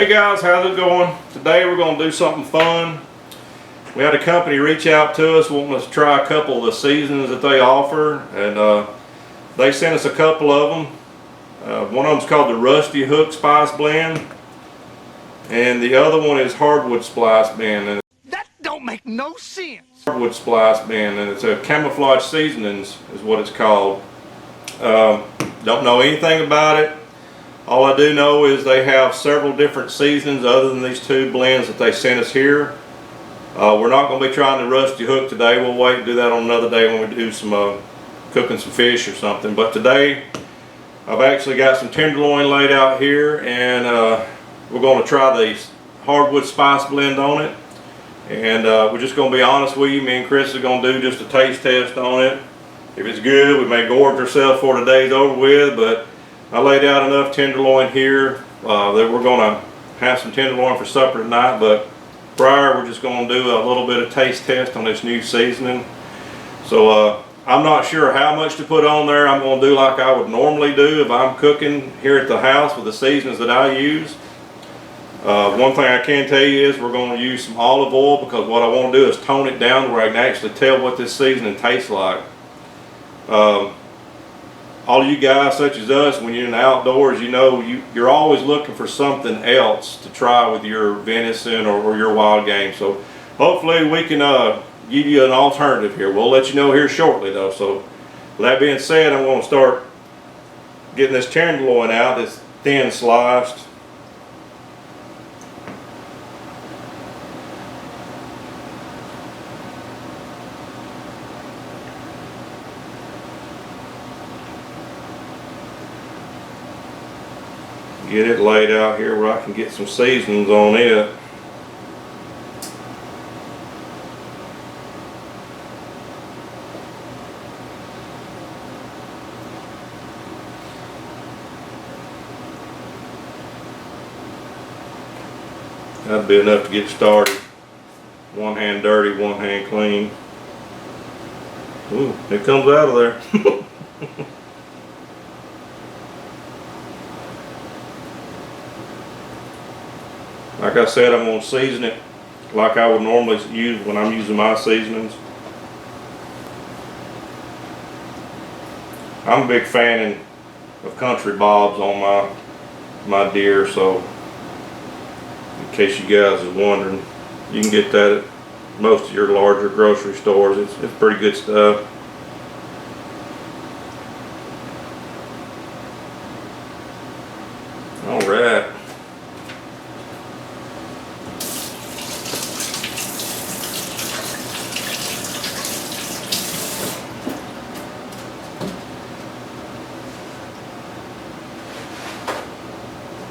Hey guys, how's it going? Today we're going to do something fun. We had a company reach out to us wanting us to try a couple of the seasons that they offer, and they sent us a couple of them. One of them is called the Rusty Hook Spice Blend, and the other one is Hardwood Splice Blend. And that don't make no sense. Hardwood Splice Blend, and it's a Camouflage Seasonings is what it's called. Don't know anything about it. All I do know is they have several different seasonings other than these two blends that they sent us here. We're not going to be trying the Rusty Hook today. We'll wait and do that on another day when we do some cooking some fish or something. But today I've actually got some tenderloin laid out here, and we're going to try the Hardwood Spice Blend on it. And we're just going to be honest with you. Me and Chris are going to do just a taste test on it. If it's good, we may gorge ourselves before the day's over with, but I laid out enough tenderloin here that we're going to have some tenderloin for supper tonight. But prior, we're just going to do a little bit of taste test on this new seasoning. So I'm not sure how much to put on there. I'm going to do like I would normally do if I'm cooking here at the house with the seasonings that I use. One thing I can tell you is we're going to use some olive oil, because what I want to do is tone it down where I can actually tell what this seasoning tastes like. All you guys such as us, when you're in the outdoors, you know you're always looking for something else to try with your venison or your wild game. So hopefully we can give you an alternative here. We'll let you know here shortly though. So with that being said, I'm going to start getting this tenderloin out. It's thin sliced. Get it laid out here where I can get some seasonings on it. That'd be enough to get started. One hand dirty, one hand clean. Ooh, it comes out of there. Like I said, I'm going to season it like I would normally use when I'm using my seasonings. I'm a big fan of Country Bob's on my deer, so in case you guys is wondering, you can get that at most of your larger grocery stores. It's pretty good stuff. All right.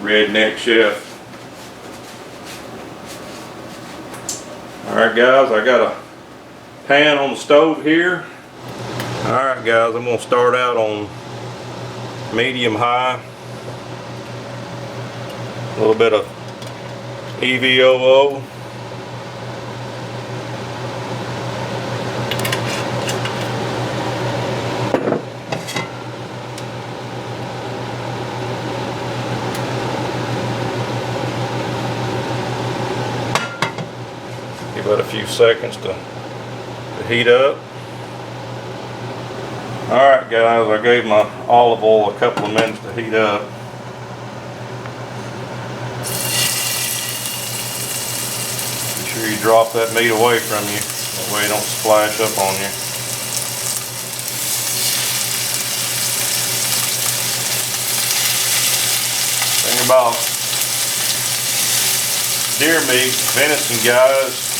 Redneck chef. Alright guys, I got a pan on the stove here. Alright guys, I'm going to start out on medium high. A little bit of EVOO. Give it a few seconds to heat up. Alright guys, I gave my olive oil a couple of minutes to heat up. Be sure you drop that meat away from you, that way it don't splash up on you. Thing about deer meat, venison guys,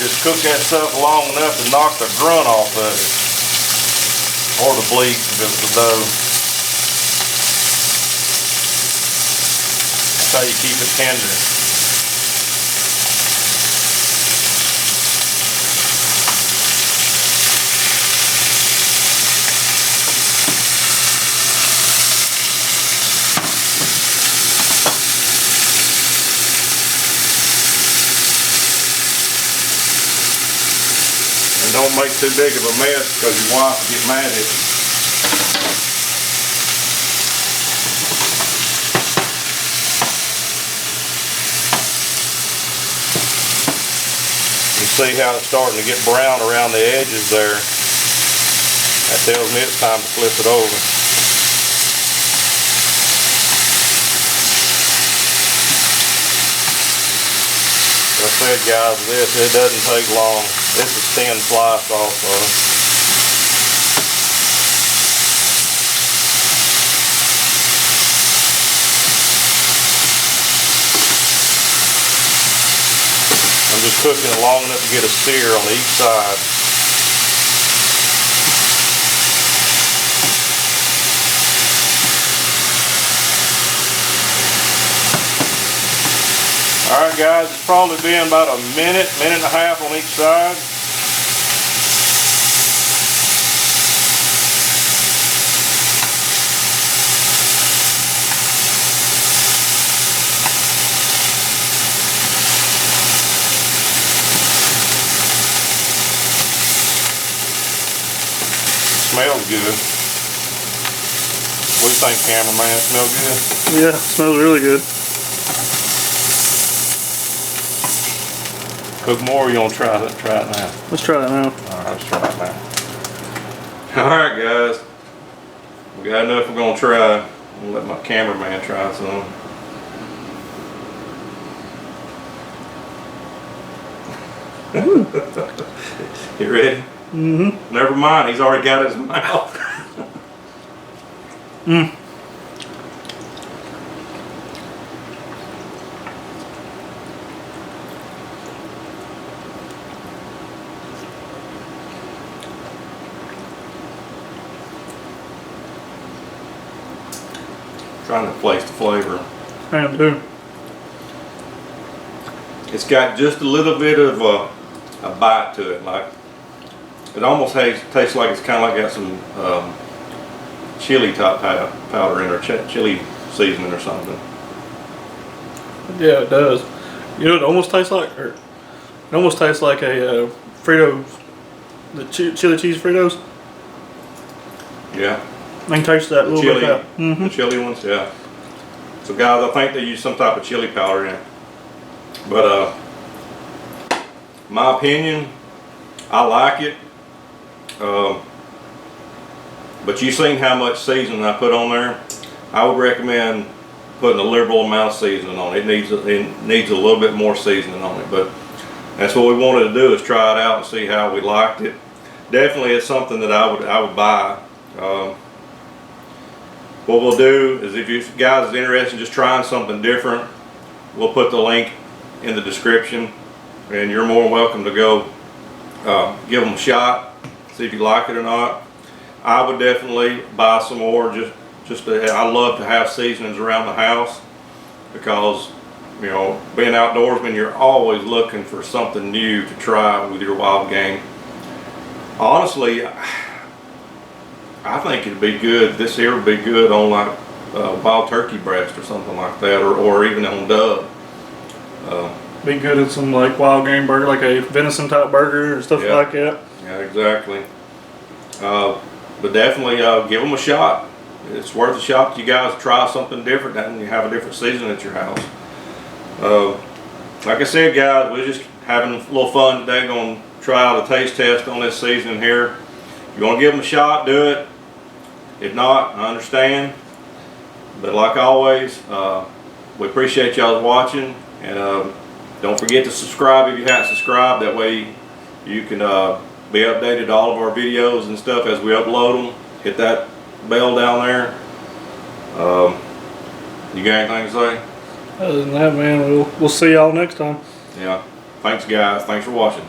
just cook that stuff long enough to knock the grunt off of it, or the bleak if it's the doe. That's how you keep it tender. And don't make too big of a mess, because your wife will get mad at you. You see how it's starting to get brown around the edges there. That tells me it's time to flip it over. Like I said, guys, it doesn't take long. This is thin slice also. I'm just cooking it long enough to get a sear on each side. Alright guys, it's probably been about a minute and a half on each side. Smells good. What do you think, cameraman? Smell good? Yeah, it smells really good. Cook more, or you want to try it now? Let's try it now. Alright, let's try it now. Alright guys. We got enough we're going to try. I'm going to let my cameraman try some. You ready? Mm-hmm. Never mind, he's already got it in his mouth. Mm. Trying to place the flavor. I am too. It's got just a little bit of a bite to it. Like it almost tastes like it's kind of like got some chili top powder in or chili seasoning or something. Yeah, it does. You know, it almost tastes like, a Fritos, the chili cheese Fritos. Yeah. I can taste that a little Chili, bit. Of that. the chili ones, yeah. So guys, I think they use some type of chili powder in it. But my opinion, I like it. But you've seen how much seasoning I put on there. I would recommend putting a liberal amount of seasoning on it. It needs a little bit more seasoning on it. But that's what we wanted to do, is try it out and see how we liked it. Definitely, it's something that I would buy. What we'll do is, if you guys are interested in just trying something different, we'll put the link in the description, and you're more than welcome to go give them a shot, see if you like it or not. I would definitely buy some more. I love to have seasonings around the house, because you know, being outdoorsman, you're always looking for something new to try with your wild game. Honestly, I think it'd be good. This here would be good on like wild turkey breast or something like that, or even on dove. Be good at some like wild game burger, like a venison type burger or stuff like that. Yeah, exactly. But definitely give them a shot. It's worth a shot. You guys try something different, and you have a different season at your house. Like I said, guys, we're just having a little fun today. Going to try out a taste test on this seasoning here. If you want to give them a shot, do it. If not, I understand. But like always, we appreciate y'all watching, and don't forget to subscribe if you haven't subscribed. That way you can be updated to all of our videos and stuff as we upload them. Hit that bell down there. You got anything to say? Other than that, man, we'll see y'all next time. Yeah. Thanks guys. Thanks for watching.